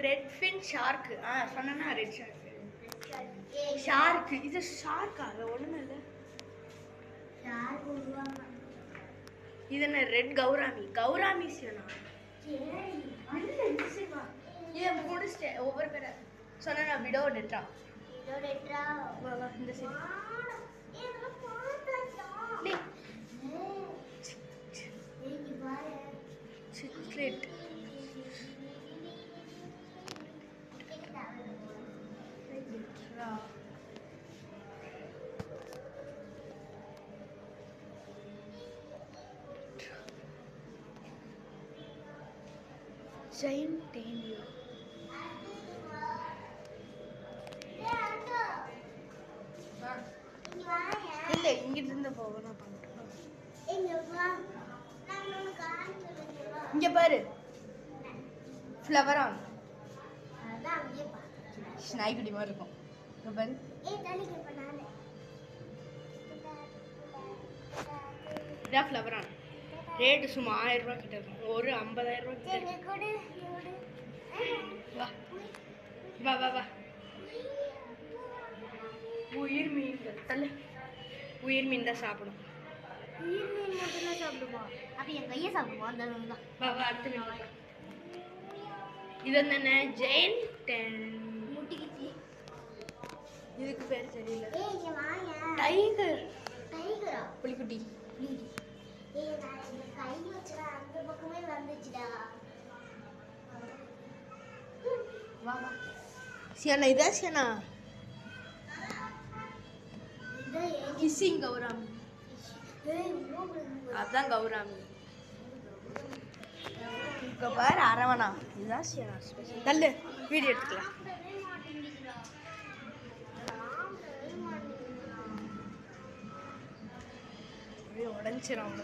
Red fin shark. சொன்னா red shark. Shark இது ஷார்க்கா? அது ஒண்ணுமே இல்ல. இது என்ன ரெட் கௌராமி? கௌராமி சியனா? இது முடிச்சிட்டேன். ஒவ்வொரு பேரை சொன்னா விடோ டெட்ரா. வா வா இந்த சைடு. சிக்லெட். Giant Daniel. இல்ல இங்கிட்டு இருந்து போகணும். இங்க பாரு. ஃப்ளவரான். நாய்க்குட்டி மாதிரி இருக்கும். இங்க பாரு. இதான் ஃப்ளவரான். ரேட்டு சும்மா 1000 ரூபா கிட்ட இருக்கும். ஒரு 50,000 ரூபா கிட்ட இருக்கும். வா வா வா வா. உயிர் மீன்கள் தள்ளு. உயிர் மீன் தான் சாப்பிடும். உயிர் மீன் மட்டும் தான் சாப்பிடுமா? அப்ப என் கையை சாப்பிடுமா? அந்த தான். வா வா அடுத்து மீன். இது என்ன? ஜெயண்ட் முட்டிக்கிச்சி. இதுக்கு பேர் தெரியல. ஏய் இங்க வாங்க. டைகர். டைகரா? புலிக்குட்டி. ஏய் நான் இந்த கை வச்சா அந்த பக்கமே வந்துச்சுடா. வா வா. சியானா இதா சியானா? இது கிசிங் கௌராமி. ஏய் அதான் கௌராமி. இங்க பாரு அரவணா. இதுதான் சியானா ஸ்பெஷல். நல்ல வீடியோ எடுத்துக்கலாம். உடஞ்சிரும்.